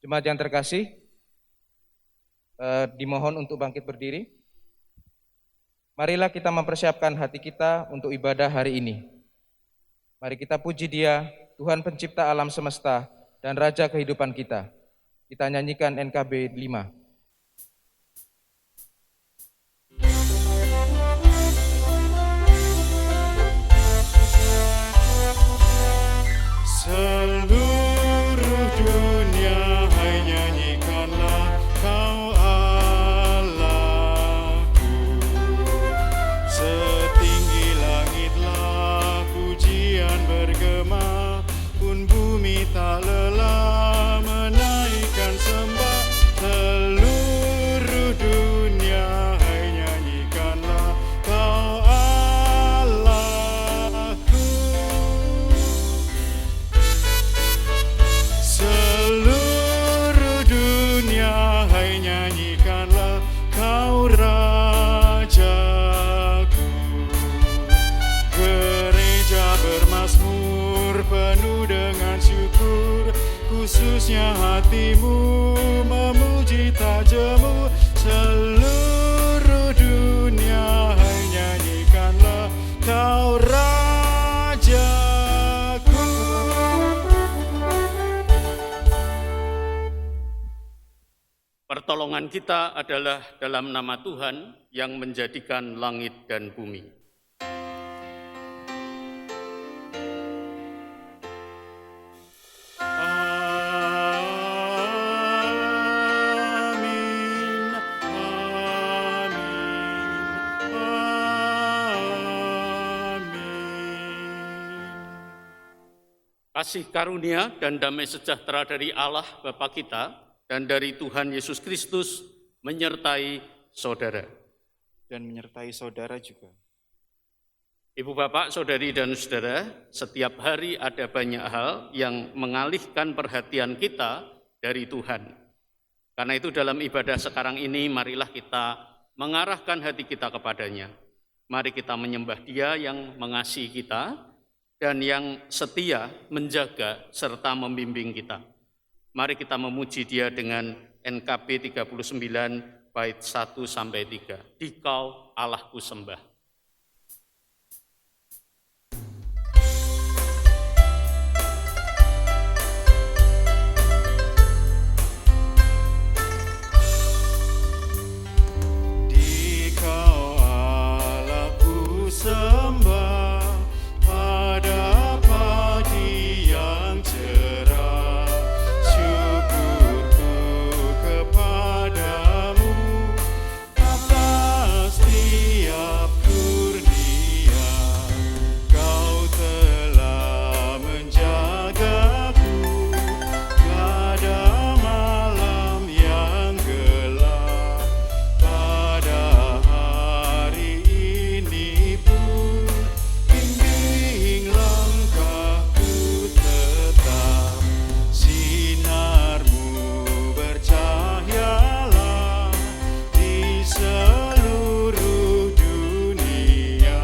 Jemaat yang terkasih, dimohon untuk bangkit berdiri. Marilah kita mempersiapkan hati kita untuk ibadah hari ini. Mari kita puji Dia, Tuhan pencipta alam semesta dan Raja kehidupan kita. Kita nyanyikan NKB 5. Seluruh dunia hai nyanyikanlah Kau Allahku. Setinggi langitlah pujian bergema, pun bumi tak lelah menaikkan sembah. Seluruh dunia hai nyanyikanlah Kau Allahku. Seluruh dunia hai nyanyikanlah Kau Rajaku. Gereja bermazmur penuh dengan syukur, khususnya hatimu memuji tak jemu. Seluruh dunia hai nyanyikanlah Kau Rajaku. Pertolongan kita adalah dalam nama Tuhan yang menjadikan langit dan bumi. Amin, amin, amin. Kasih karunia dan damai sejahtera dari Allah Bapa kita dan dari Tuhan Yesus Kristus menyertai saudara. Dan menyertai saudara juga. Ibu bapak, saudari dan saudara, setiap hari ada banyak hal yang mengalihkan perhatian kita dari Tuhan. Karena itu dalam ibadah sekarang ini marilah kita mengarahkan hati kita kepadanya. Mari kita menyembah Dia yang mengasihi kita dan yang setia menjaga serta membimbing kita. Mari kita memuji Dia dengan NKB 39 bait 1-3. Dikau Allahku sembah. Dikau Allahku sembah pada pagi yang cerah. Syukurku kepadamu atas tiap kurnia. Kau telah menjagaku pada malam yang gelap. Pada hari ini pun bimbing langkahku tetap. Sinarmu bercahayalah di seluruh dunia,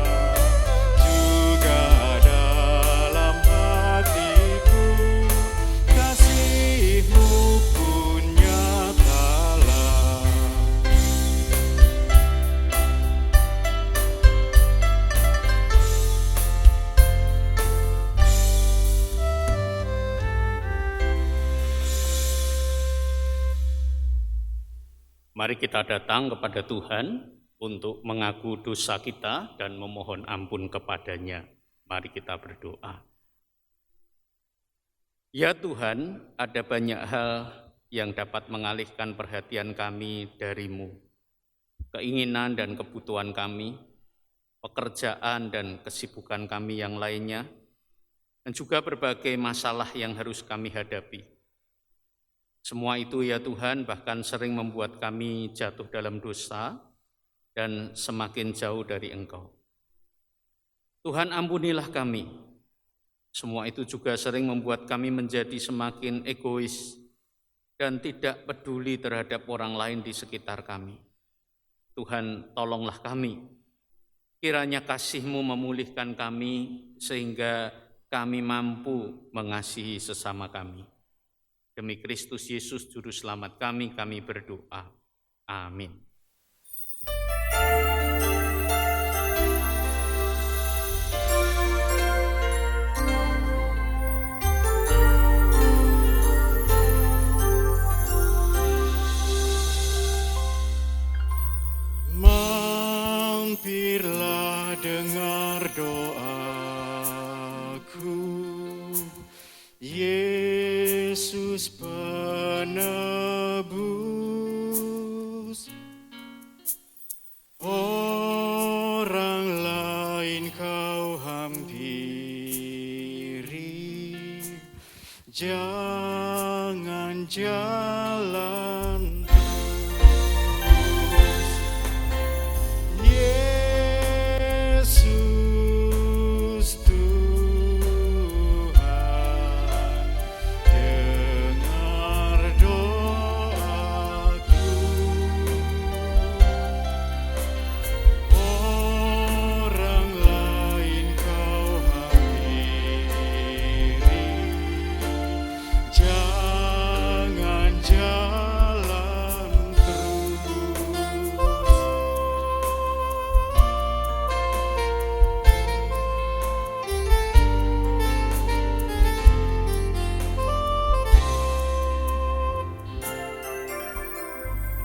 juga dalam hatiku. Kasih-Mu pun nyatalah. Mari kita datang kepada Tuhan untuk mengaku dosa kita dan memohon ampun kepadanya. Mari kita berdoa. Ya Tuhan, ada banyak hal yang dapat mengalihkan perhatian kami dari-Mu. Keinginan dan kebutuhan kami, pekerjaan dan kesibukan kami yang lainnya, dan juga berbagai masalah yang harus kami hadapi. Semua itu ya Tuhan bahkan sering membuat kami jatuh dalam dosa dan semakin jauh dari Engkau. Tuhan ampunilah kami. Semua itu juga sering membuat kami menjadi semakin egois dan tidak peduli terhadap orang lain di sekitar kami. Tuhan tolonglah kami. Kiranya kasih-Mu memulihkan kami sehingga kami mampu mengasihi sesama kami. Demi Kristus Yesus Juru Selamat kami berdoa. Amin. Mampirlah dengar doaku, Yesus penebus. Orang lain kau hampiri, jangan jalan terus. Yesus Tuhan, dengar doaku. Orang lain kau hampiri, jangan jalan terus.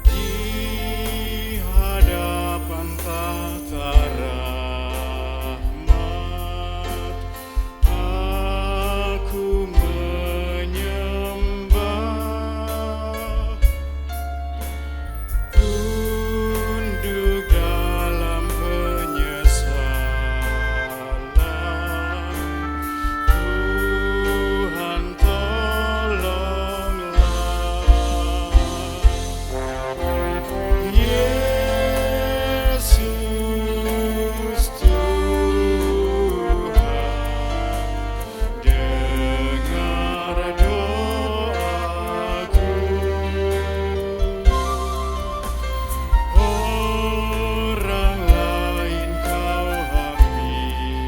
Di hadapan tahta rahmat, aku menyembah, tunduk dalam penyesalan. Tuhan tolonglah. Yesus Tuhan, dengar doaku. Orang lain kau hampiri,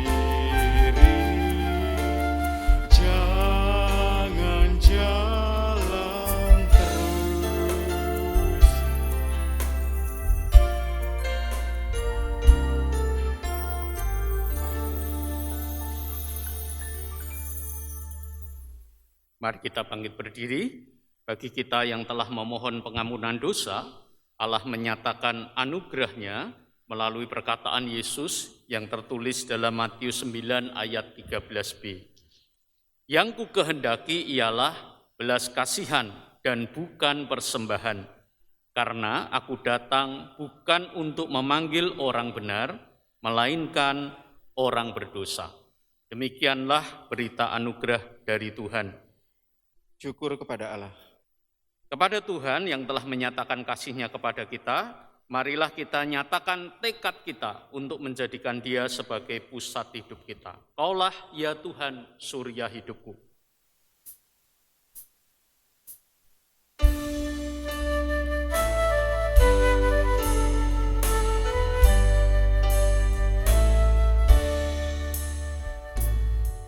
jangan jalan terus. Mari kita bangkit berdiri. Bagi kita yang telah memohon pengampunan dosa, Allah menyatakan anugerah-Nya melalui perkataan Yesus yang tertulis dalam Matius 9 ayat 13b. Yang ku kehendaki ialah belas kasihan dan bukan persembahan, karena aku datang bukan untuk memanggil orang benar, melainkan orang berdosa. Demikianlah berita anugerah dari Tuhan. Syukur kepada Allah. Kepada Tuhan yang telah menyatakan kasih-Nya kepada kita, marilah kita nyatakan tekad kita untuk menjadikan Dia sebagai pusat hidup kita. Kaulah ya Tuhan, surya hidupku.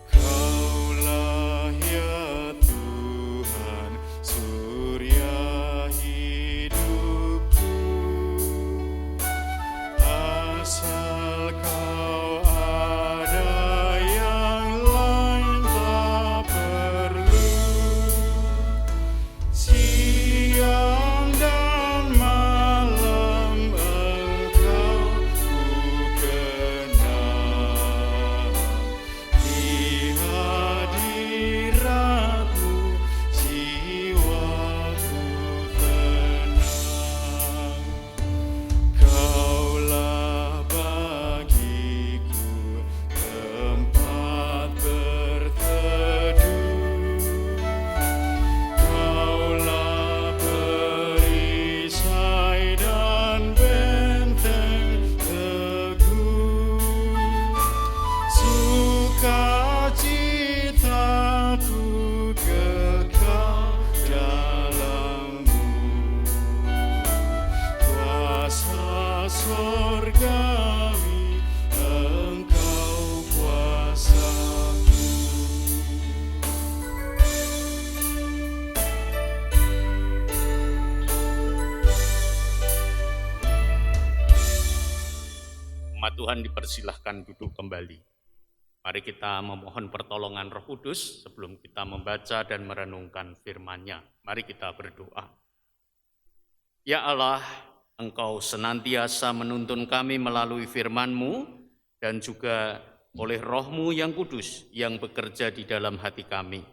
Kaulah ya Tuhan, surya hidupku. Asal Kau ada, yang lain tak Jemaat Tuhan dipersilahkan duduk kembali. Mari kita memohon pertolongan Roh Kudus sebelum kita membaca dan merenungkan firman-Nya. Mari kita berdoa. Ya Allah, Engkau senantiasa menuntun kami melalui firman-Mu dan juga oleh Roh-Mu yang kudus yang bekerja di dalam hati kami.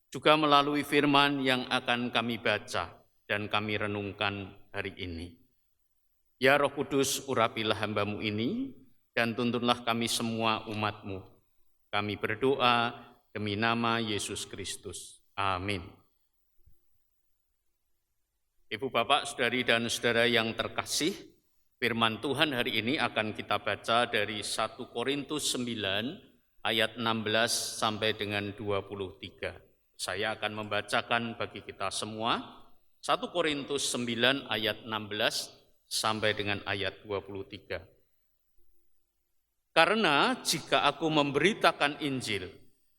Juga melalui firman yang akan kami baca dan kami renungkan hari ini. Ya Roh Kudus, urapilah hamba-Mu ini, dan tuntunlah kami semua umat-Mu. Kami berdoa demi nama Yesus Kristus. Amin. Ibu, Bapak, Saudari, dan Saudara yang terkasih, firman Tuhan hari ini akan kita baca dari 1 Korintus 9 ayat 16 sampai dengan 23. Saya akan membacakan bagi kita semua 1 Korintus 9 ayat 16 sampai dengan ayat 23. Karena jika aku memberitakan Injil,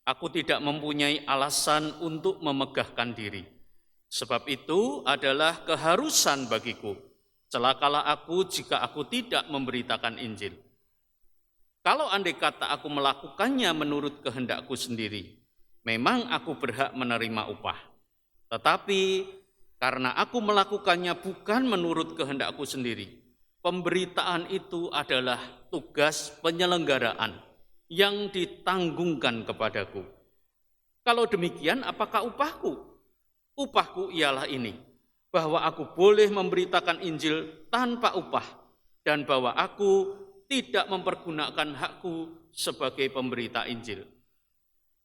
aku tidak mempunyai alasan untuk memegahkan diri. Sebab itu adalah keharusan bagiku. Celakalah aku jika aku tidak memberitakan Injil. Kalau andai kata aku melakukannya menurut kehendakku sendiri, memang aku berhak menerima upah. Tetapi karena aku melakukannya bukan menurut kehendakku sendiri, pemberitaan itu adalah tugas penyelenggaraan yang ditanggungkan kepadaku. Kalau demikian, apakah upahku? Upahku ialah ini, bahwa aku boleh memberitakan Injil tanpa upah, dan bahwa aku tidak mempergunakan hakku sebagai pemberita Injil.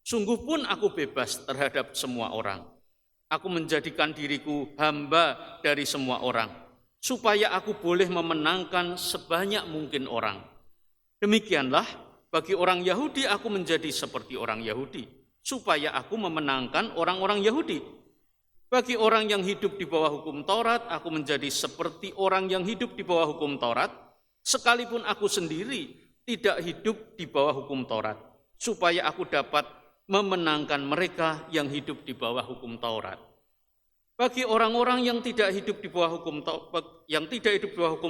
Sungguh pun aku bebas terhadap semua orang. Aku menjadikan diriku hamba dari semua orang, supaya aku boleh memenangkan sebanyak mungkin orang. Demikianlah, bagi orang Yahudi aku menjadi seperti orang Yahudi, supaya aku memenangkan orang-orang Yahudi. Bagi orang yang hidup di bawah hukum Taurat, aku menjadi seperti orang yang hidup di bawah hukum Taurat, sekalipun aku sendiri tidak hidup di bawah hukum Taurat, supaya aku dapat memenangkan mereka yang hidup di bawah hukum Taurat. Bagi orang-orang yang tidak hidup di bawah hukum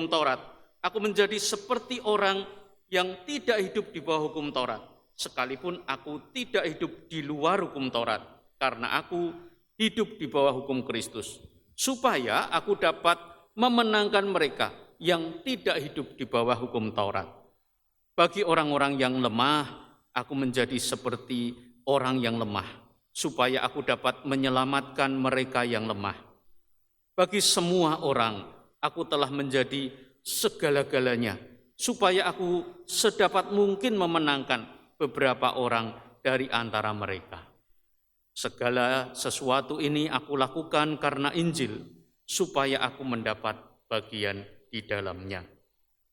Taurat, aku menjadi seperti orang yang tidak hidup di bawah hukum Taurat, sekalipun aku tidak hidup di luar hukum Taurat, karena aku hidup di bawah hukum Kristus, supaya aku dapat memenangkan mereka yang tidak hidup di bawah hukum Taurat. Bagi orang-orang yang lemah, aku menjadi seperti orang yang lemah, supaya aku dapat menyelamatkan mereka yang lemah. Bagi semua orang, aku telah menjadi segala-galanya, supaya aku sedapat mungkin memenangkan beberapa orang dari antara mereka. Segala sesuatu ini aku lakukan karena Injil, supaya aku mendapat bagian di dalamnya.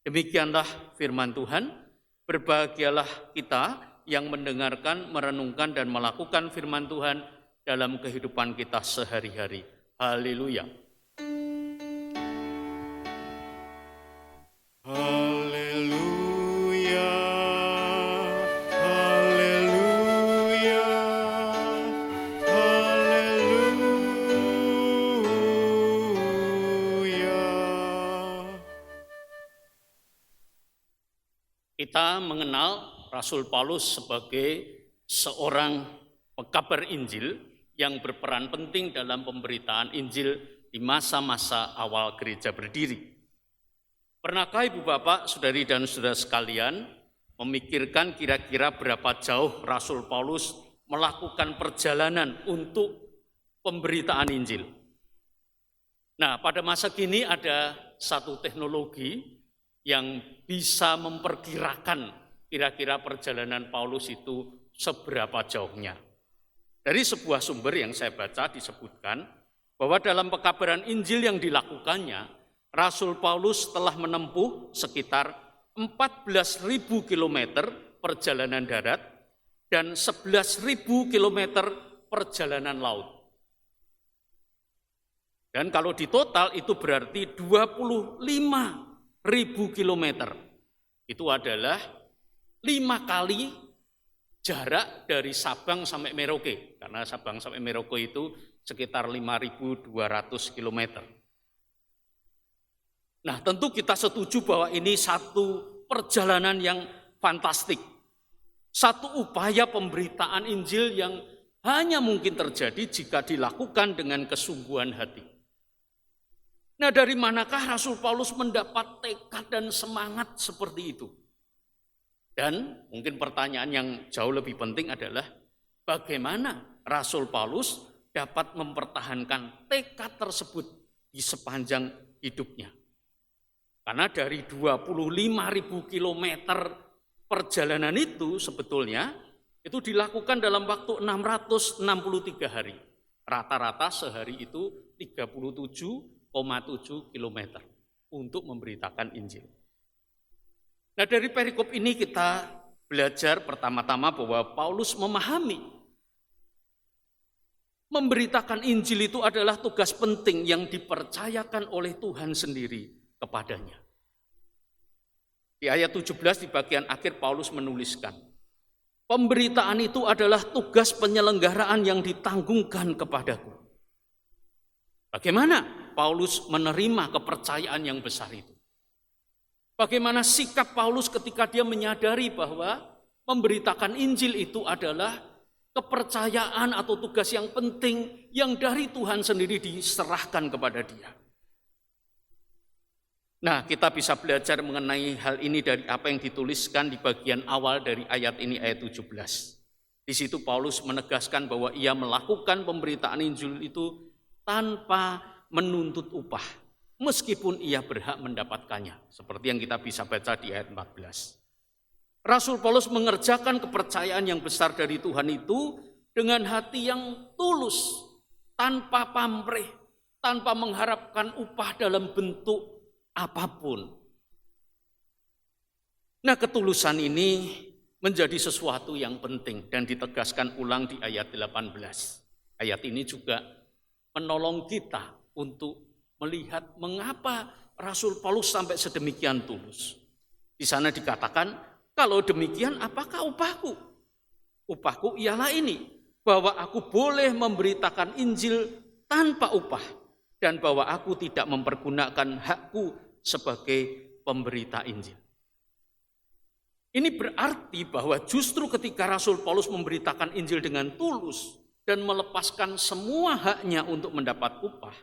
Demikianlah firman Tuhan. Berbahagialah kita yang mendengarkan, merenungkan, dan melakukan firman Tuhan dalam kehidupan kita sehari-hari. Haleluya. Haleluya, haleluya, haleluya. Kita mengenal Rasul Paulus sebagai seorang pekabar Injil yang berperan penting dalam pemberitaan Injil di masa-masa awal gereja berdiri. Pernahkah Ibu, Bapak, Saudari, dan Saudara sekalian memikirkan kira-kira berapa jauh Rasul Paulus melakukan perjalanan untuk pemberitaan Injil? Nah, pada masa kini ada satu teknologi yang bisa memperkirakan kira-kira perjalanan Paulus itu seberapa jauhnya. Dari sebuah sumber yang saya baca disebutkan bahwa dalam pekabaran Injil yang dilakukannya, Rasul Paulus telah menempuh sekitar 14.000 km perjalanan darat dan 11.000 km perjalanan laut. Dan kalau di total itu berarti 25.000 kilometer. Itu adalah 5 kali jarak dari Sabang sampai Merauke, karena Sabang sampai Merauke itu sekitar 5.200 km. Nah, tentu kita setuju bahwa ini satu perjalanan yang fantastik. Satu upaya pemberitaan Injil yang hanya mungkin terjadi jika dilakukan dengan kesungguhan hati. Nah, dari manakah Rasul Paulus mendapat tekad dan semangat seperti itu? Dan mungkin pertanyaan yang jauh lebih penting adalah bagaimana Rasul Paulus dapat mempertahankan tekad tersebut di sepanjang hidupnya. Karena dari 25.000 kilometer perjalanan itu sebetulnya itu dilakukan dalam waktu 663 hari. Rata-rata sehari itu 37,7 kilometer untuk memberitakan Injil. Nah, dari perikop ini kita belajar pertama-tama bahwa Paulus memahami memberitakan Injil itu adalah tugas penting yang dipercayakan oleh Tuhan sendiri kepadanya. Di ayat 17 di bagian akhir Paulus menuliskan, pemberitaan itu adalah tugas penyelenggaraan yang ditanggungkan kepadaku. Bagaimana Paulus menerima kepercayaan yang besar itu? Bagaimana sikap Paulus ketika dia menyadari bahwa memberitakan Injil itu adalah kepercayaan atau tugas yang penting yang dari Tuhan sendiri diserahkan kepada dia. Nah, kita bisa belajar mengenai hal ini dari apa yang dituliskan di bagian awal dari ayat ini, ayat 17. Di situ Paulus menegaskan bahwa ia melakukan pemberitaan Injil itu tanpa menuntut upah, meskipun ia berhak mendapatkannya, seperti yang kita bisa baca di ayat 14. Rasul Paulus mengerjakan kepercayaan yang besar dari Tuhan itu dengan hati yang tulus, tanpa pamrih, tanpa mengharapkan upah dalam bentuk apapun. Nah, ketulusan ini menjadi sesuatu yang penting dan ditegaskan ulang di ayat 18. Ayat ini juga menolong kita untuk melihat mengapa Rasul Paulus sampai sedemikian tulus. Di sana dikatakan, kalau demikian apakah upahku? Upahku ialah ini, bahwa aku boleh memberitakan Injil tanpa upah dan bahwa aku tidak mempergunakan hakku sebagai pemberita Injil. Ini berarti bahwa justru ketika Rasul Paulus memberitakan Injil dengan tulus dan melepaskan semua haknya untuk mendapat upah,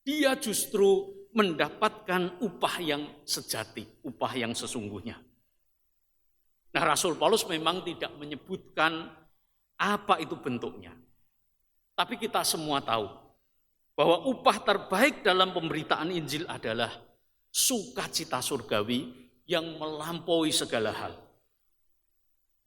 dia justru mendapatkan upah yang sejati, upah yang sesungguhnya. Nah, Rasul Paulus memang tidak menyebutkan apa itu bentuknya. Tapi kita semua tahu bahwa upah terbaik dalam pemberitaan Injil adalah sukacita surgawi yang melampaui segala hal.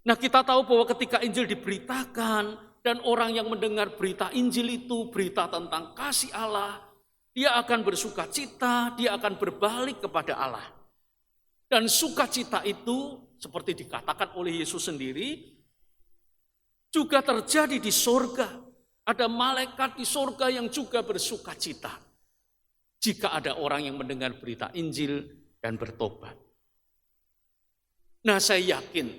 Nah, kita tahu bahwa ketika Injil diberitakan dan orang yang mendengar berita Injil itu, berita tentang kasih Allah, dia akan bersukacita, dia akan berbalik kepada Allah. Dan sukacita itu, seperti dikatakan oleh Yesus sendiri, juga terjadi di sorga. Ada malaikat di sorga yang juga bersukacita jika ada orang yang mendengar berita Injil dan bertobat. Nah, saya yakin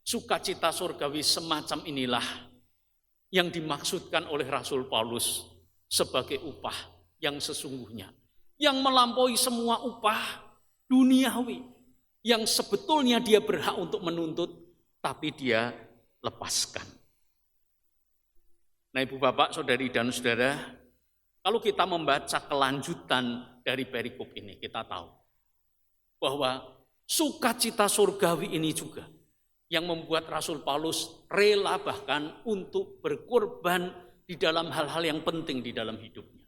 sukacita surgawi semacam inilah yang dimaksudkan oleh Rasul Paulus sebagai upah yang sesungguhnya, yang melampaui semua upah duniawi yang sebetulnya dia berhak untuk menuntut, tapi dia lepaskan. Nah, Ibu Bapak, Saudari dan Saudara, kalau kita membaca kelanjutan dari perikop ini, kita tahu bahwa sukacita surgawi ini juga yang membuat Rasul Paulus rela bahkan untuk berkorban di dalam hal-hal yang penting di dalam hidupnya.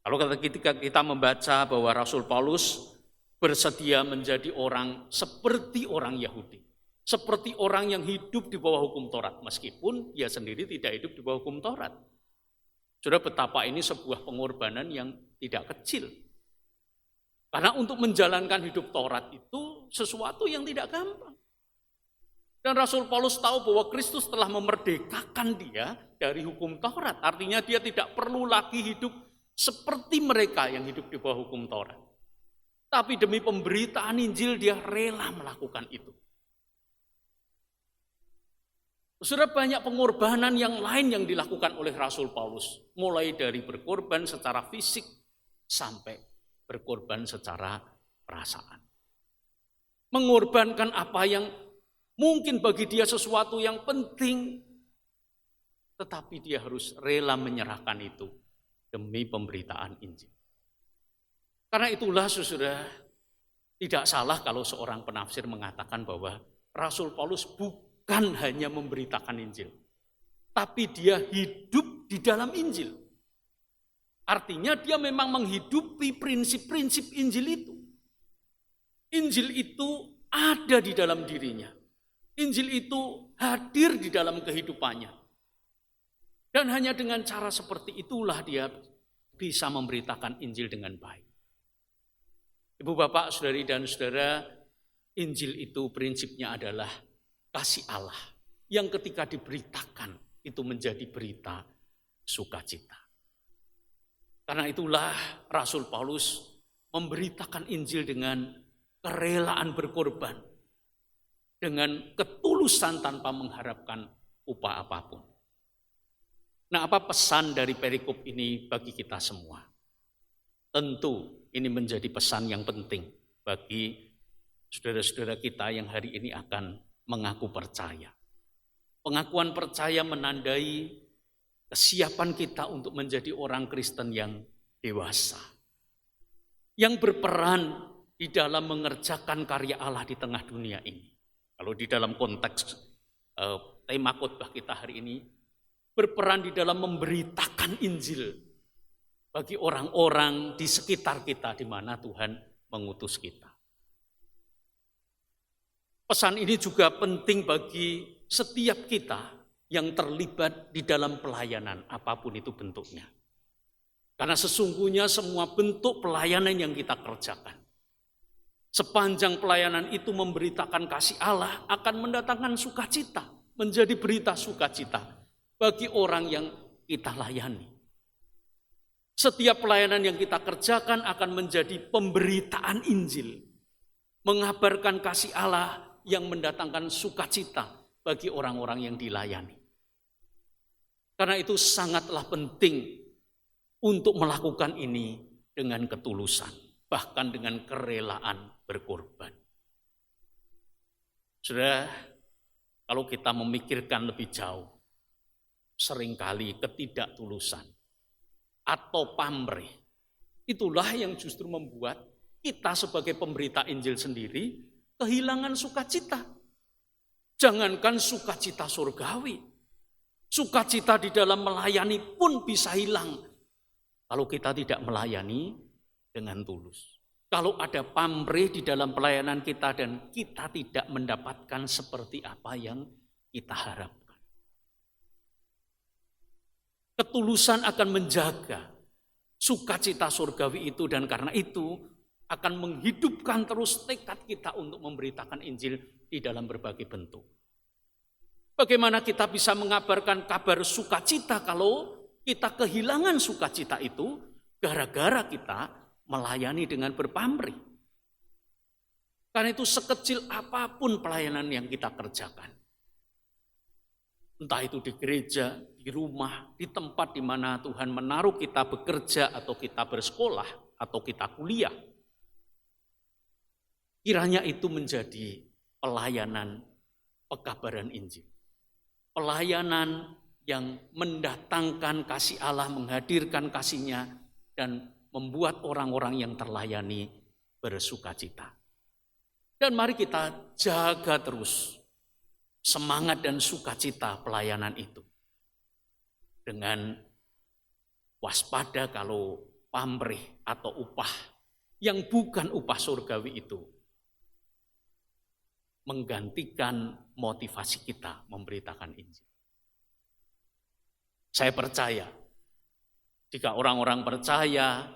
Kalau ketika kita membaca bahwa Rasul Paulus bersedia menjadi orang seperti orang Yahudi, seperti orang yang hidup di bawah hukum Taurat, meskipun dia sendiri tidak hidup di bawah hukum Taurat. Saudara, betapa ini sebuah pengorbanan yang tidak kecil. Karena untuk menjalankan hidup Taurat itu sesuatu yang tidak gampang. Dan Rasul Paulus tahu bahwa Kristus telah memerdekakan dia dari hukum Taurat. Artinya dia tidak perlu lagi hidup seperti mereka yang hidup di bawah hukum Taurat. Tapi demi pemberitaan Injil dia rela melakukan itu. Saudara, banyak pengorbanan yang lain yang dilakukan oleh Rasul Paulus. Mulai dari berkorban secara fisik sampai berkorban secara perasaan. mengorbankan apa yang mungkin bagi dia sesuatu yang penting, tetapi dia harus rela menyerahkan itu demi pemberitaan Injil. Karena itulah saudara, tidak salah kalau seorang penafsir mengatakan bahwa Rasul Paulus bukan hanya memberitakan Injil, tapi dia hidup di dalam Injil. Artinya dia memang menghidupi prinsip-prinsip Injil itu. Injil itu ada di dalam dirinya. Injil itu hadir di dalam kehidupannya. Dan hanya dengan cara seperti itulah dia bisa memberitakan Injil dengan baik. Ibu bapak, saudari dan saudara, Injil itu prinsipnya adalah kasih Allah yang ketika diberitakan itu menjadi berita sukacita. Karena itulah Rasul Paulus memberitakan Injil dengan kerelaan berkorban, dengan ketulusan tanpa mengharapkan upah apapun. Nah, apa pesan dari perikop ini bagi kita semua? Tentu ini menjadi pesan yang penting bagi saudara-saudara kita yang hari ini akan mengaku percaya. Pengakuan percaya menandai kesiapan kita untuk menjadi orang Kristen yang dewasa, yang berperan di dalam mengerjakan karya Allah di tengah dunia ini. Kalau di dalam konteks tema khotbah kita hari ini, berperan di dalam memberitakan Injil bagi orang-orang di sekitar kita di mana Tuhan mengutus kita. Pesan ini juga penting bagi setiap kita yang terlibat di dalam pelayanan apapun itu bentuknya. Karena sesungguhnya semua bentuk pelayanan yang kita kerjakan, sepanjang pelayanan itu memberitakan kasih Allah, akan mendatangkan sukacita, menjadi berita sukacita bagi orang yang kita layani. Setiap pelayanan yang kita kerjakan akan menjadi pemberitaan Injil, mengabarkan kasih Allah yang mendatangkan sukacita bagi orang-orang yang dilayani. Karena itu sangatlah penting untuk melakukan ini dengan ketulusan, bahkan dengan kerelaan berkorban. Saudara, kalau kita memikirkan lebih jauh, seringkali ketidaktulusan atau pamrih, itulah yang justru membuat kita sebagai pemberita Injil sendiri kehilangan sukacita. Jangankan sukacita surgawi, sukacita di dalam melayani pun bisa hilang kalau kita tidak melayani dengan tulus. Kalau ada pamrih di dalam pelayanan kita dan kita tidak mendapatkan seperti apa yang kita harapkan. Ketulusan akan menjaga sukacita surgawi itu, dan karena itu akan menghidupkan terus tekad kita untuk memberitakan Injil di dalam berbagai bentuk. Bagaimana kita bisa mengabarkan kabar sukacita kalau kita kehilangan sukacita itu gara-gara kita melayani dengan berpamrih? Karena itu sekecil apapun pelayanan yang kita kerjakan, entah itu di gereja, di rumah, di tempat di mana Tuhan menaruh kita bekerja atau kita bersekolah atau kita kuliah, kiranya itu menjadi pelayanan pekabaran Injil. Pelayanan yang mendatangkan kasih Allah, menghadirkan kasih-Nya, dan membuat orang-orang yang terlayani bersukacita. Dan mari kita jaga terus semangat dan sukacita pelayanan itu. Dengan waspada kalau pamrih atau upah yang bukan upah surgawi itu menggantikan motivasi kita memberitakan Injil. Saya percaya, jika orang-orang percaya,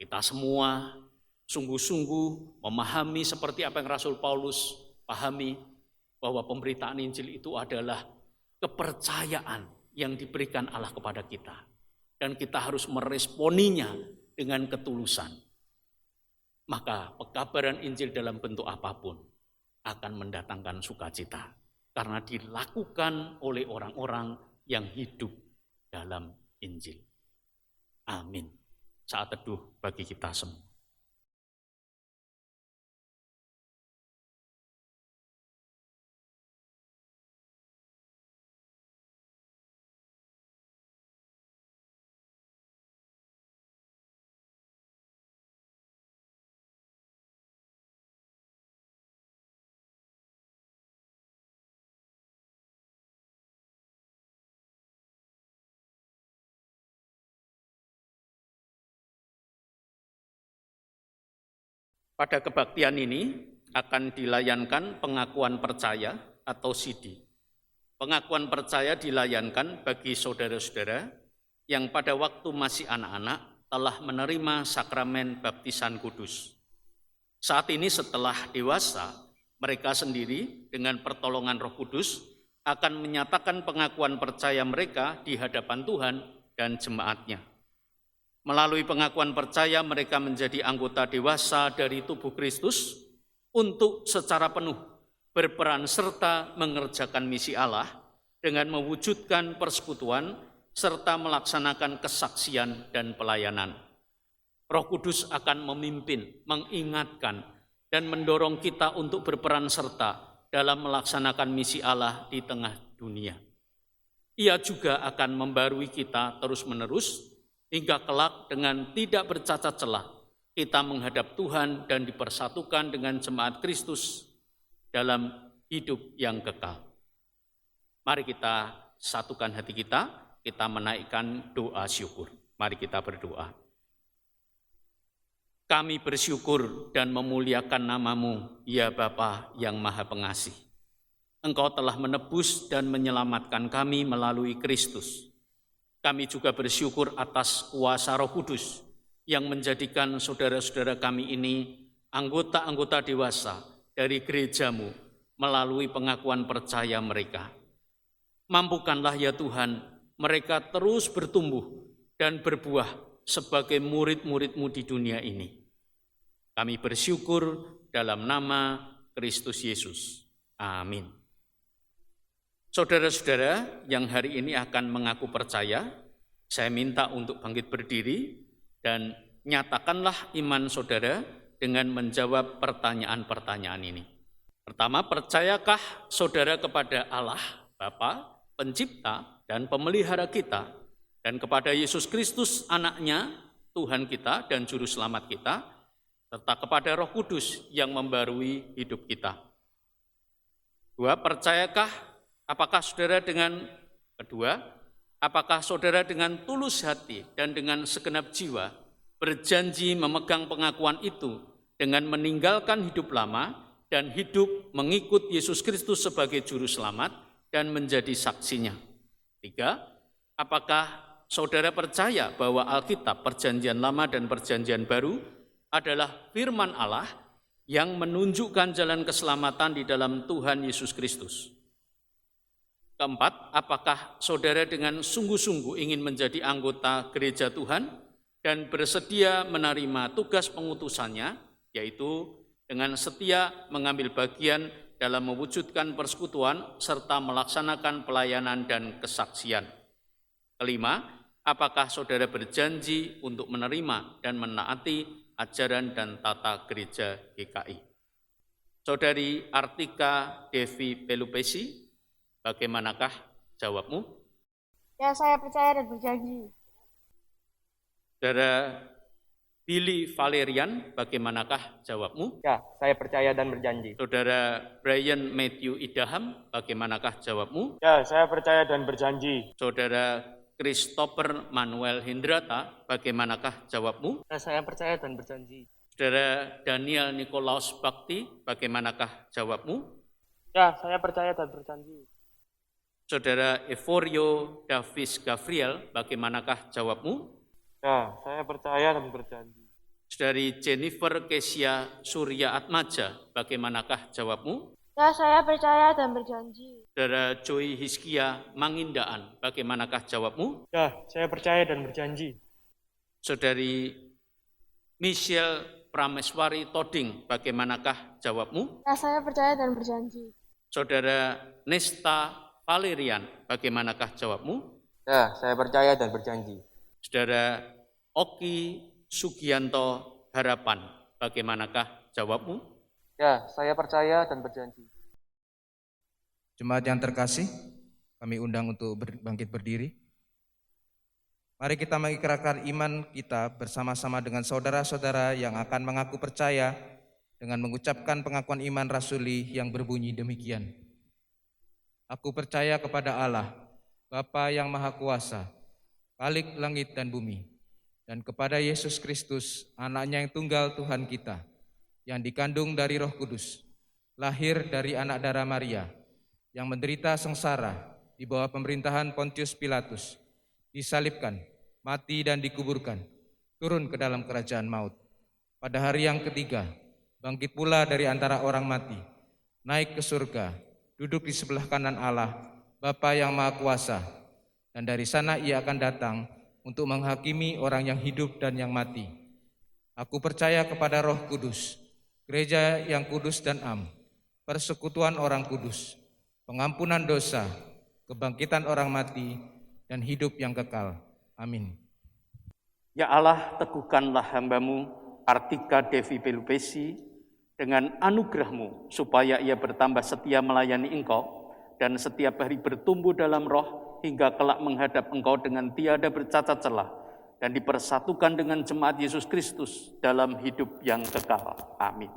kita semua sungguh-sungguh memahami seperti apa yang Rasul Paulus pahami, bahwa pemberitaan Injil itu adalah kepercayaan yang diberikan Allah kepada kita. Dan kita harus meresponinya dengan ketulusan. Maka pekabaran Injil dalam bentuk apapun akan mendatangkan sukacita, karena dilakukan oleh orang-orang yang hidup dalam Injil. Amin. Saat teduh bagi kita semua. Pada kebaktian ini akan dilayankan pengakuan percaya atau CD. Pengakuan percaya dilayankan bagi saudara-saudara yang pada waktu masih anak-anak telah menerima sakramen baptisan kudus. Saat ini setelah dewasa, mereka sendiri dengan pertolongan Roh Kudus akan menyatakan pengakuan percaya mereka di hadapan Tuhan dan jemaat-Nya. Melalui pengakuan percaya mereka menjadi anggota dewasa dari tubuh Kristus untuk secara penuh berperan serta mengerjakan misi Allah dengan mewujudkan persekutuan serta melaksanakan kesaksian dan pelayanan. Roh Kudus akan memimpin, mengingatkan, dan mendorong kita untuk berperan serta dalam melaksanakan misi Allah di tengah dunia. Ia juga akan membarui kita terus-menerus hingga kelak dengan tidak bercacat celah kita menghadap Tuhan dan dipersatukan dengan jemaat Kristus dalam hidup yang kekal. Mari kita satukan hati kita menaikkan doa syukur. Mari kita berdoa. Kami bersyukur dan memuliakan nama-Mu, ya Bapa yang Maha Pengasih. Engkau telah menebus dan menyelamatkan kami melalui Kristus. Kami juga bersyukur atas kuasa Roh Kudus yang menjadikan saudara-saudara kami ini anggota-anggota dewasa dari gereja-Mu melalui pengakuan percaya mereka. Mampukanlah ya Tuhan, mereka terus bertumbuh dan berbuah sebagai murid-murid-Mu di dunia ini. Kami bersyukur dalam nama Kristus Yesus. Amin. Saudara-saudara yang hari ini akan mengaku percaya, saya minta untuk bangkit berdiri dan nyatakanlah iman saudara dengan menjawab pertanyaan-pertanyaan ini. Pertama, percayakah saudara kepada Allah, Bapa, Pencipta dan Pemelihara kita, dan kepada Yesus Kristus, Anaknya, Tuhan kita dan Juru Selamat kita, serta kepada Roh Kudus yang membarui hidup kita? Dua, apakah saudara dengan tulus hati dan dengan segenap jiwa berjanji memegang pengakuan itu dengan meninggalkan hidup lama dan hidup mengikut Yesus Kristus sebagai Juru Selamat dan menjadi saksinya? Tiga, apakah saudara percaya bahwa Alkitab, Perjanjian Lama dan Perjanjian Baru adalah firman Allah yang menunjukkan jalan keselamatan di dalam Tuhan Yesus Kristus? Keempat, apakah saudara dengan sungguh-sungguh ingin menjadi anggota gereja Tuhan dan bersedia menerima tugas pengutusannya, yaitu dengan setia mengambil bagian dalam mewujudkan persekutuan serta melaksanakan pelayanan dan kesaksian? Kelima, apakah saudara berjanji untuk menerima dan menaati ajaran dan tata gereja GKI? Saudari Artika Devi Pelupesi, bagaimanakah jawabmu? Ya, saya percaya dan berjanji. Saudara Billy Valerian, bagaimanakah jawabmu? Ya, saya percaya dan berjanji. Saudara Brian Matthew Idaham, bagaimanakah jawabmu? Ya, saya percaya dan berjanji. Saudara Christopher Manuel Hindrata, bagaimanakah jawabmu? Ya, saya percaya dan berjanji. Saudara Daniel Nikolaus Bakti, bagaimanakah jawabmu? Ya, saya percaya dan berjanji. Saudara Evorio Davis Gabriel, bagaimanakah jawabmu? Ya, saya percaya dan berjanji. Saudari Jennifer Kesia Surya Atmaja, bagaimanakah jawabmu? Ya, saya percaya dan berjanji. Saudara Joy Hiskia Mangindaan, bagaimanakah jawabmu? Ya, saya percaya dan berjanji. Saudari Michelle Prameswari Toding, bagaimanakah jawabmu? Ya, saya percaya dan berjanji. Saudara Nesta Valerian, bagaimanakah jawabmu? Ya, saya percaya dan berjanji. Saudara Oki Sugianto Harapan, bagaimanakah jawabmu? Ya, saya percaya dan berjanji. Jemaat yang terkasih, kami undang untuk bangkit berdiri. Mari kita mengikrarkan iman kita bersama-sama dengan saudara-saudara yang akan mengaku percaya dengan mengucapkan pengakuan iman rasuli yang berbunyi demikian. Aku percaya kepada Allah, Bapa yang Maha Kuasa, Khalik langit dan bumi, dan kepada Yesus Kristus, Anaknya yang tunggal Tuhan kita, yang dikandung dari Roh Kudus, lahir dari anak darah Maria, yang menderita sengsara di bawah pemerintahan Pontius Pilatus, disalibkan, mati dan dikuburkan, turun ke dalam kerajaan maut. Pada hari yang ketiga, bangkit pula dari antara orang mati, naik ke surga, duduk di sebelah kanan Allah, Bapa yang Maha Kuasa, dan dari sana ia akan datang untuk menghakimi orang yang hidup dan yang mati. Aku percaya kepada Roh Kudus, gereja yang kudus dan am, persekutuan orang kudus, pengampunan dosa, kebangkitan orang mati, dan hidup yang kekal. Amin. Ya Allah, teguhkanlah hamba-Mu, Artika Devi Pelupesi, dengan anugerah-Mu, supaya ia bertambah setia melayani Engkau, dan setiap hari bertumbuh dalam roh, hingga kelak menghadap Engkau dengan tiada bercacat celah, dan dipersatukan dengan jemaat Yesus Kristus dalam hidup yang kekal. Amin.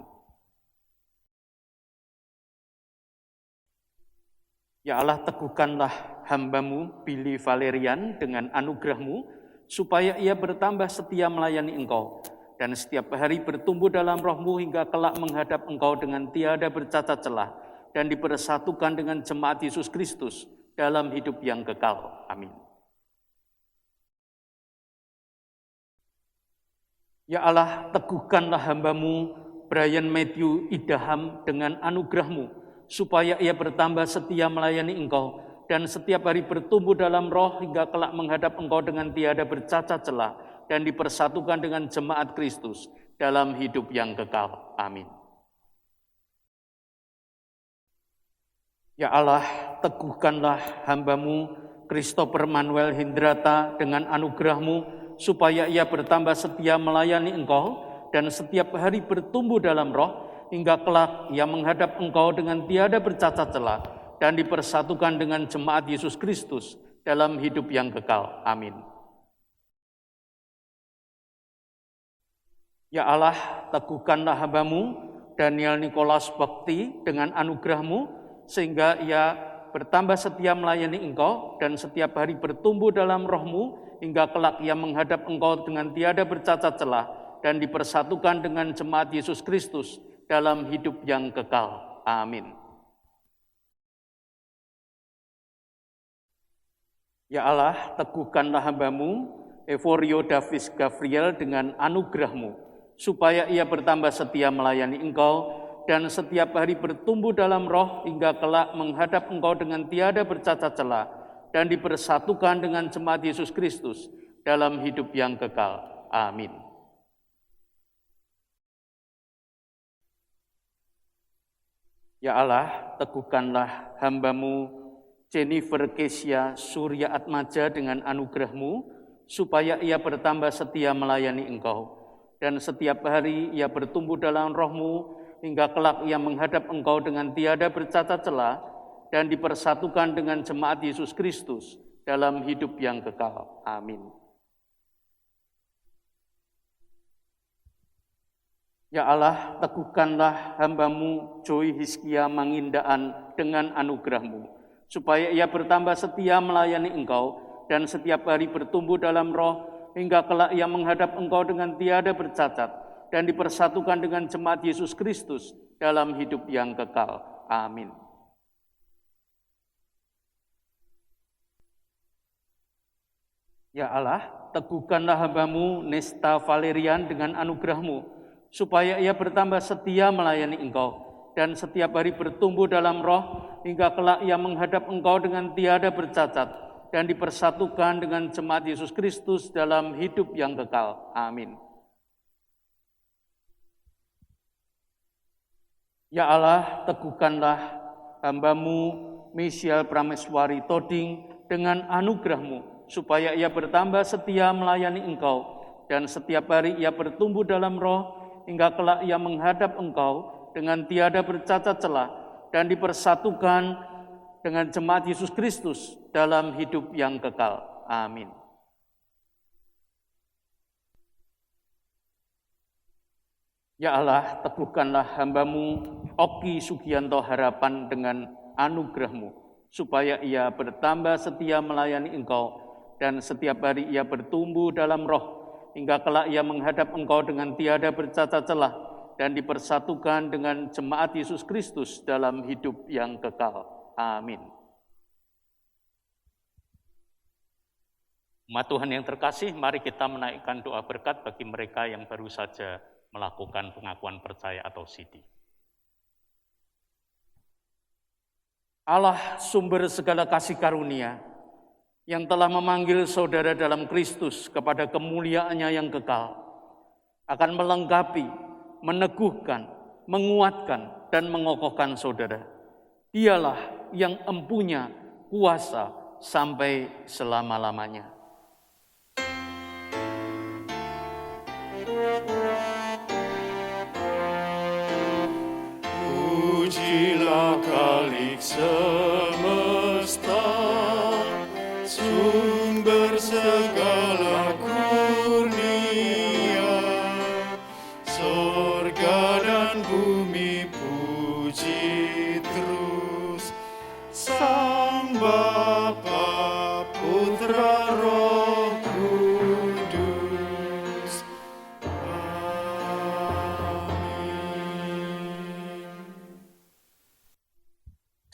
Ya Allah, teguhkanlah hamba-Mu, Billy Valerian, dengan anugerah-Mu, supaya ia bertambah setia melayani Engkau, dan setiap hari bertumbuh dalam roh-Mu hingga kelak menghadap Engkau dengan tiada bercacat celah, dan dipersatukan dengan jemaat Yesus Kristus dalam hidup yang kekal. Amin. Ya Allah, teguhkanlah hamba-Mu, Brian Matthew Idaham, dengan anugerah-Mu, supaya ia bertambah setia melayani Engkau, dan setiap hari bertumbuh dalam roh hingga kelak menghadap Engkau dengan tiada bercacat celah, dan dipersatukan dengan jemaat Kristus dalam hidup yang kekal. Amin. Ya Allah, teguhkanlah hamba-Mu, Christopher Manuel Hindrata, dengan anugerah-Mu, supaya ia bertambah setia melayani Engkau, dan setiap hari bertumbuh dalam roh, hingga kelak ia menghadap Engkau dengan tiada bercacat celah, dan dipersatukan dengan jemaat Yesus Kristus dalam hidup yang kekal. Amin. Ya Allah, teguhkanlah hamba-Mu, Daniel Nicholas Bakti, dengan anugerah-Mu, sehingga ia bertambah setia melayani Engkau, dan setiap hari bertumbuh dalam roh-Mu, hingga kelak ia menghadap Engkau dengan tiada bercacat celah, dan dipersatukan dengan jemaat Yesus Kristus dalam hidup yang kekal. Amin. Ya Allah, teguhkanlah hamba-Mu, Evorio Davis Gabriel, dengan anugerah-Mu, supaya ia bertambah setia melayani Engkau, dan setiap hari bertumbuh dalam roh hingga kelak menghadap Engkau dengan tiada bercacat celah, dan dipersatukan dengan jemaat Yesus Kristus dalam hidup yang kekal. Amin. Ya Allah, teguhkanlah hamba-Mu, Jennifer Kesia Surya Atmaja, dengan anugerah-Mu, supaya ia bertambah setia melayani Engkau, dan setiap hari ia bertumbuh dalam roh-Mu, hingga kelak ia menghadap Engkau dengan tiada bercacat celah, dan dipersatukan dengan jemaat Yesus Kristus dalam hidup yang kekal. Amin. Ya Allah, teguhkanlah hamba-Mu, Joy Hiskia Mangindaan, dengan anugerah-Mu, supaya ia bertambah setia melayani Engkau, dan setiap hari bertumbuh dalam roh, hingga kelak ia menghadap Engkau dengan tiada bercacat, dan dipersatukan dengan jemaat Yesus Kristus dalam hidup yang kekal. Amin. Ya Allah, teguhkanlah hamba-Mu, Nesta Valerian, dengan anugerah-Mu, supaya ia bertambah setia melayani Engkau, dan setiap hari bertumbuh dalam roh, hingga kelak ia menghadap Engkau dengan tiada bercacat, dan dipersatukan dengan jemaat Yesus Kristus dalam hidup yang kekal. Amin. Ya Allah, teguhkanlah hamba-Mu, Michelle Prameswari Toding, dengan anugerah-Mu, supaya ia bertambah setia melayani Engkau, dan setiap hari ia bertumbuh dalam roh, hingga kelak ia menghadap Engkau dengan tiada bercacat celah, dan dipersatukan dengan jemaat Yesus Kristus dalam hidup yang kekal. Amin. Ya Allah, teguhkanlah hamba-Mu, Oki Sugianto Harapan, dengan anugerah-Mu, supaya ia bertambah setia melayani Engkau, dan setiap hari ia bertumbuh dalam roh, hingga kelak ia menghadap Engkau dengan tiada bercacat celah, dan dipersatukan dengan jemaat Yesus Kristus dalam hidup yang kekal. Amin. Umat Tuhan yang terkasih, mari kita menaikkan doa berkat bagi mereka yang baru saja melakukan pengakuan percaya atau sidi. Allah sumber segala kasih karunia, yang telah memanggil saudara dalam Kristus kepada kemuliaannya yang kekal, akan melengkapi, meneguhkan, menguatkan, dan mengokohkan saudara. Dialah yang empunya kuasa sampai selama-lamanya. Pujilah Khalik semesta, sumber segala kurnia, sorga dan bumi puji terus, Sang Bapa, Putra, Roh Kudus.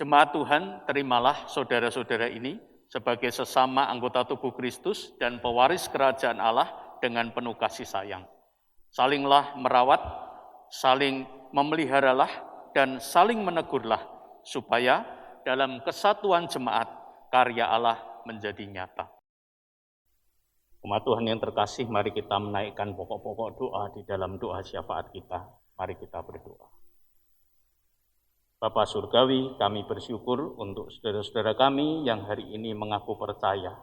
Jemaat Tuhan, terimalah saudara-saudara ini sebagai sesama anggota tubuh Kristus dan pewaris kerajaan Allah dengan penuh kasih sayang. Salinglah merawat, saling memeliharalah, dan saling menegurlah, supaya dalam kesatuan jemaat karya Allah menjadi nyata. Umat Tuhan yang terkasih, mari kita menaikkan pokok-pokok doa di dalam doa syafaat kita. Mari kita berdoa. Bapa Surgawi, kami bersyukur untuk saudara-saudara kami yang hari ini mengaku percaya.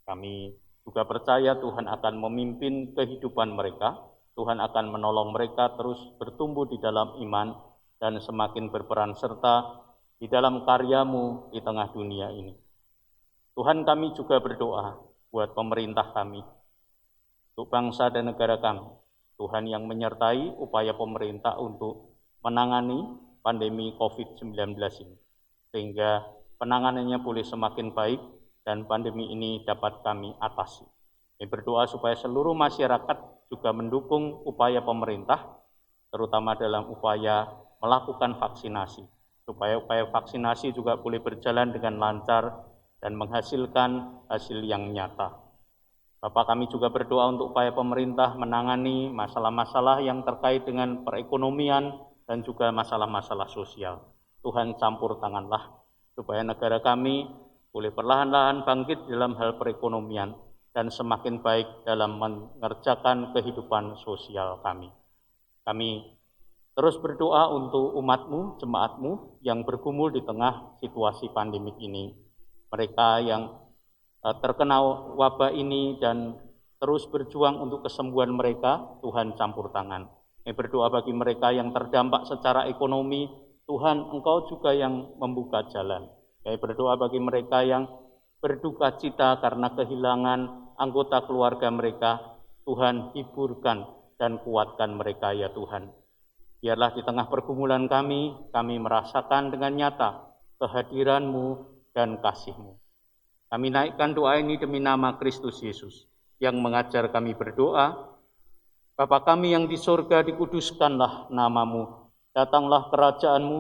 Kami juga percaya Tuhan akan memimpin kehidupan mereka, Tuhan akan menolong mereka terus bertumbuh di dalam iman dan semakin berperan serta di dalam karya-Mu di tengah dunia ini. Tuhan, kami juga berdoa buat pemerintah kami, untuk bangsa dan negara kami. Tuhan yang menyertai upaya pemerintah untuk menangani pandemi COVID-19 ini, sehingga penanganannya boleh semakin baik dan pandemi ini dapat kami atasi. Kami berdoa supaya seluruh masyarakat juga mendukung upaya pemerintah, terutama dalam upaya melakukan vaksinasi, supaya upaya vaksinasi juga boleh berjalan dengan lancar dan menghasilkan hasil yang nyata. Bapak, kami juga berdoa untuk upaya pemerintah menangani masalah-masalah yang terkait dengan perekonomian dan juga masalah-masalah sosial. Tuhan, campur tanganlah supaya negara kami boleh perlahan-lahan bangkit dalam hal perekonomian dan semakin baik dalam mengerjakan kehidupan sosial kami. Kami terus berdoa untuk umat-Mu, jemaat-Mu yang bergumul di tengah situasi pandemik ini. Mereka yang terkena wabah ini dan terus berjuang untuk kesembuhan mereka, Tuhan campur tangan. Kami berdoa bagi mereka yang terdampak secara ekonomi, Tuhan, Engkau juga yang membuka jalan. Kami berdoa bagi mereka yang berduka cita karena kehilangan anggota keluarga mereka, Tuhan, hiburkan dan kuatkan mereka ya Tuhan. Biarlah di tengah pergumulan kami merasakan dengan nyata kehadiran-Mu dan kasih-Mu. Kami naikkan doa ini demi nama Kristus Yesus yang mengajar kami berdoa. Bapa kami yang di sorga, dikuduskanlah nama-Mu, datanglah kerajaan-Mu,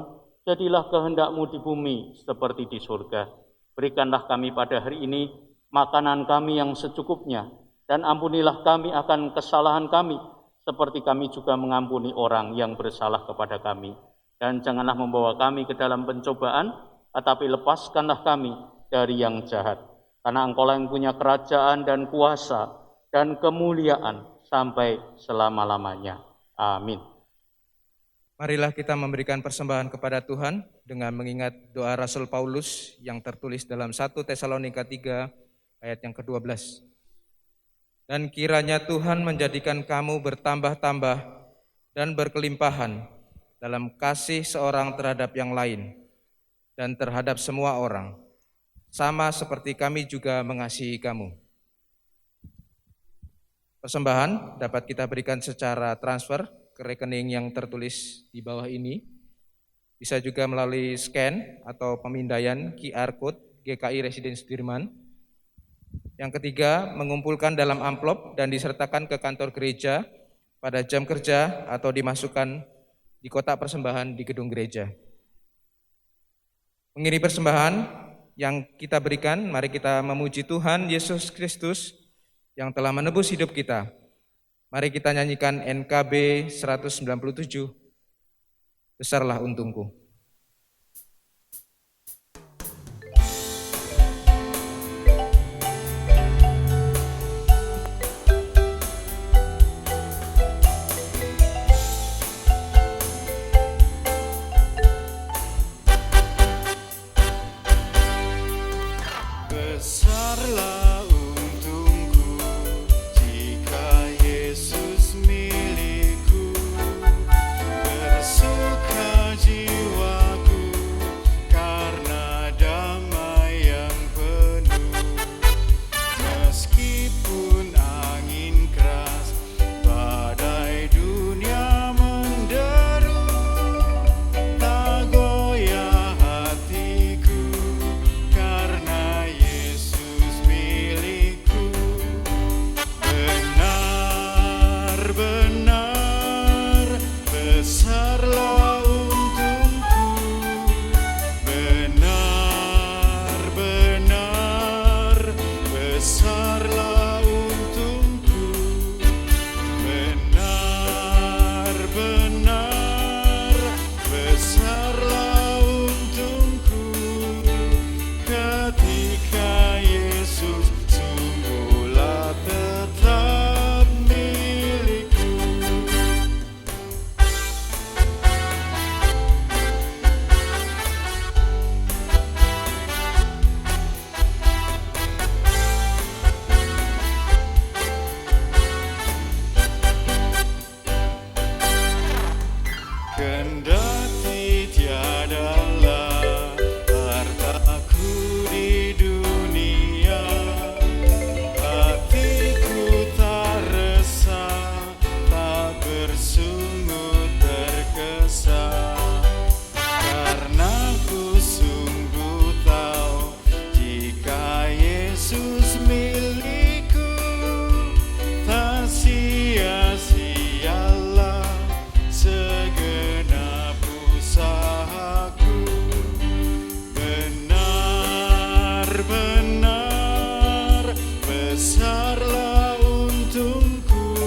jadilah kehendak-Mu di bumi seperti di sorga. Berikanlah kami pada hari ini makanan kami yang secukupnya, dan ampunilah kami akan kesalahan kami, seperti kami juga mengampuni orang yang bersalah kepada kami. Dan janganlah membawa kami ke dalam pencobaan, tetapi lepaskanlah kami dari yang jahat. Karena Engkau yang punya kerajaan dan kuasa dan kemuliaan sampai selama-lamanya. Amin. Marilah kita memberikan persembahan kepada Tuhan dengan mengingat doa Rasul Paulus yang tertulis dalam 1 Tesalonika 3 ayat yang ke-12. Dan kiranya Tuhan menjadikan kamu bertambah-tambah dan berkelimpahan dalam kasih seorang terhadap yang lain dan terhadap semua orang, sama seperti kami juga mengasihi kamu. Persembahan dapat kita berikan secara transfer ke rekening yang tertulis di bawah ini. Bisa juga melalui scan atau pemindaian QR Code GKI Residen Sudirman. Yang ketiga, mengumpulkan dalam amplop dan disertakan ke kantor gereja pada jam kerja atau dimasukkan di kotak persembahan di gedung gereja. Mengiringi persembahan yang kita berikan, mari kita memuji Tuhan Yesus Kristus yang telah menebus hidup kita. Mari kita nyanyikan NKB 197, Besarlah Untungku. Besarlah untungku jika Yesus milikku, bersuka jiwaku karena damai yang penuh. Meskipun angin keras, badai dunia menderu, tak goyah hatiku karena Yesus milikku. Benar-benar besarlah untungku, benar-benar besarlah untungku, benar-benar besarlah untungku ketika Yesus sungguhlah tetap milikku. Kendati tiadalah hartaku di dunia, hatiku tak resah, tak bersungut terkesan, karena ku sungguh tahu jika Yesus milikku, tak sia-sialah segenap usahaku. Benar-benar besarlah untungku,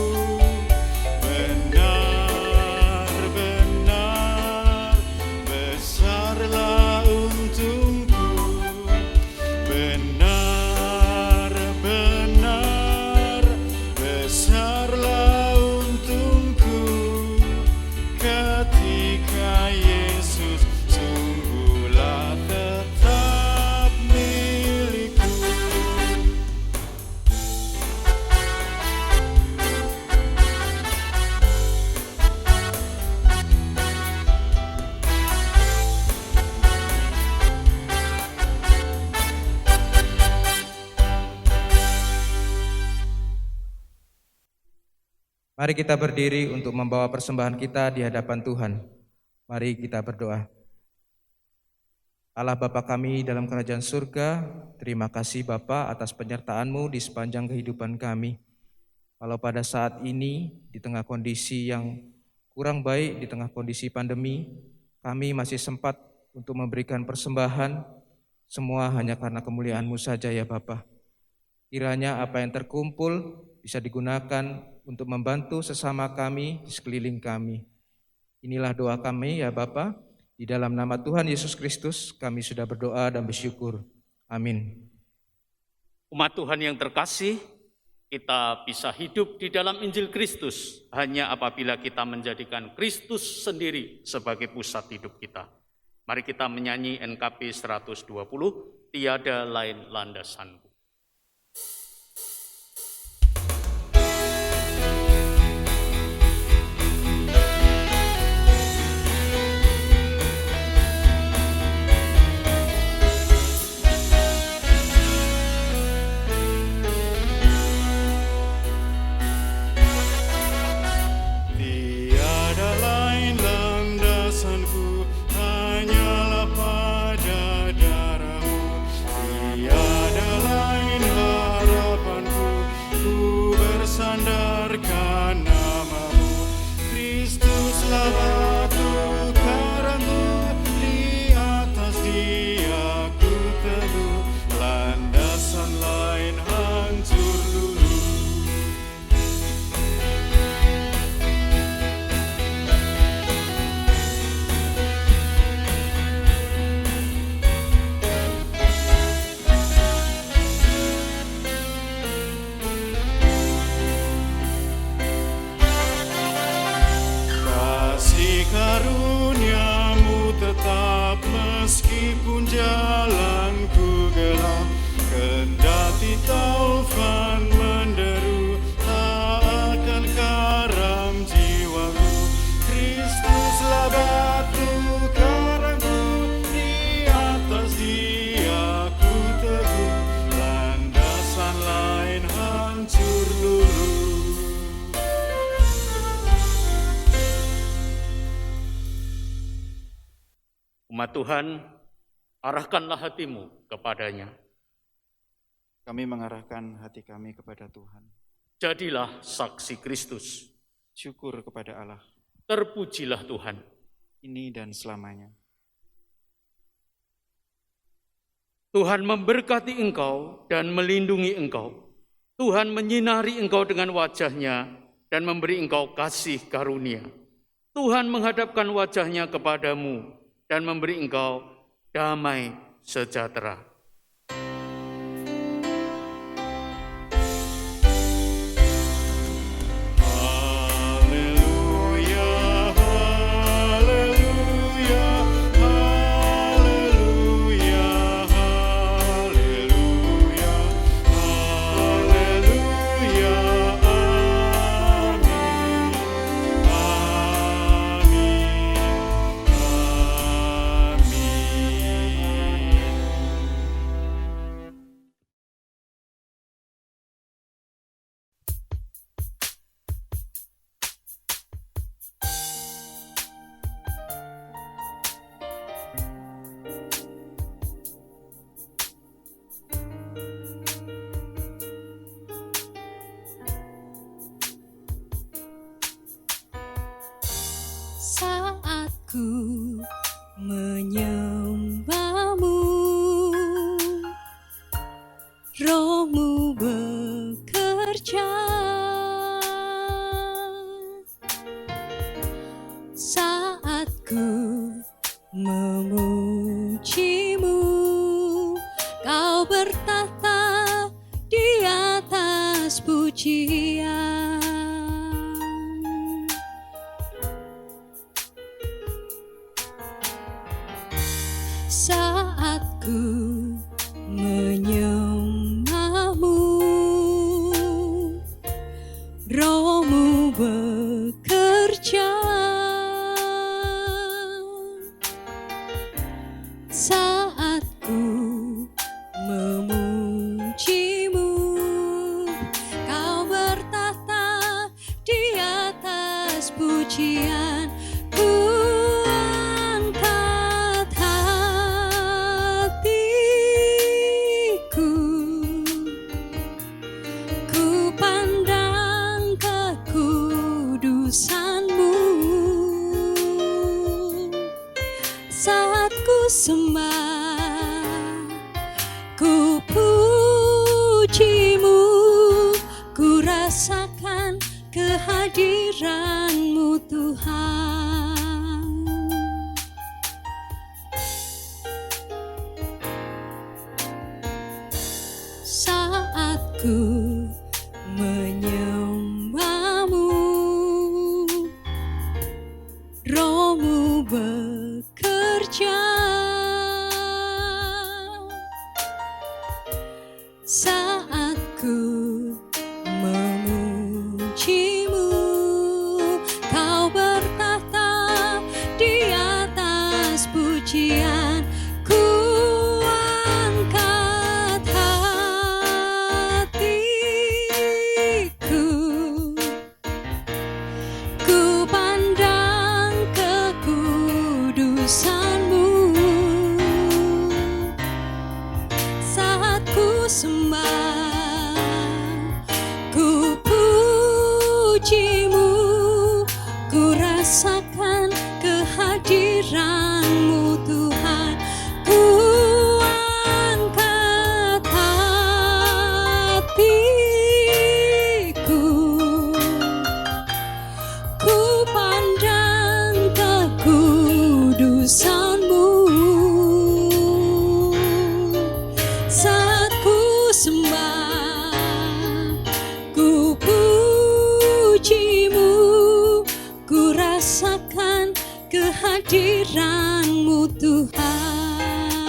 benar-benar besarlah untungku, benar-benar besarlah untungku ketika Yesus sungguhlah tetap milikku. Mari kita berdiri untuk membawa persembahan kita di hadapan Tuhan. Mari kita berdoa. Allah Bapa kami dalam kerajaan surga, terima kasih Bapa atas penyertaan-Mu di sepanjang kehidupan kami. Walau pada saat ini, di tengah kondisi yang kurang baik, di tengah kondisi pandemi, kami masih sempat untuk memberikan persembahan, semua hanya karena kemuliaan-Mu saja ya Bapa. Kiranya apa yang terkumpul bisa digunakan untuk membantu sesama kami di sekeliling kami. Inilah doa kami ya Bapa. Di dalam nama Tuhan Yesus Kristus kami sudah berdoa dan bersyukur. Amin. Umat Tuhan yang terkasih, kita bisa hidup di dalam Injil Kristus hanya apabila kita menjadikan Kristus sendiri sebagai pusat hidup kita. Mari kita menyanyi NKB 120, Tiada Lain Landasanku. Tiada lain landasanku, hanyalah pada darah-Mu. Tiada lain harapanku, ku bersandarkan nama-Mu. Kristuslah batu meskipun jalanku gelap, kendati taufan menderu, tak akan karam jiwaku. Kristuslah batu karangku, di atas Dia ku teguh, landasan lain hancur dulu. Umat Tuhan, arahkanlah hatimu kepadanya. Kami mengarahkan hati kami kepada Tuhan. Jadilah saksi Kristus. Syukur kepada Allah, Terpujilah Tuhan. ini dan selamanya. Tuhan memberkati engkau dan melindungi engkau. Tuhan menyinari engkau dengan wajah-Nya dan memberi engkau kasih karunia. Tuhan menghadapkan wajah-Nya kepadamu dan memberi engkau damai sejahtera. Haleluya, haleluya, haleluya, haleluya, haleluya, amin, amin, amin. Saat ku menyembahmu, Roh-Mu bekerja. Saat ku memujimu, Kau bertahta di atas pujian. Saat ku menyembahmu, Roh-Mu bekerja. Saat ku memujimu, Kau bertahta di atas pujian. Ku angkat hatiku, ku pandang kekudusan-Mu. Saat ku sembah, ku pujimu, ku rasakan kehadiran-Mu Tuhan. Saat ku menyembahmu, Roh-Mu bekerja. Saat ku memujimu, Kau bertahta di atas pujian. Ku angkat hatiku, ku pandang kekudusan-Mu. Saat ku sembah, ku pujimu, ku rasakan kehadiran-Mu Tuhan. Ku angkat hatiku, ku pandang kekudusan-Mu. Saat ku sembah, ku pujimu, ku rasakan kehadiran-Mu Tuhan.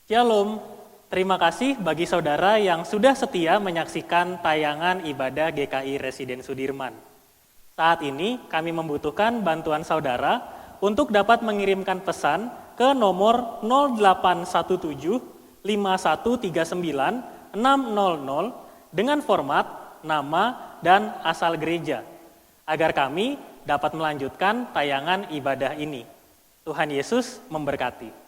Shalom, terima kasih bagi saudara yang sudah setia menyaksikan tayangan ibadah GKI Residen Sudirman. Saat ini kami membutuhkan bantuan saudara untuk dapat mengirimkan pesan ke nomor 0817 5139 600 dengan format nama dan asal gereja, agar kami dapat melanjutkan tayangan ibadah ini. Tuhan Yesus memberkati.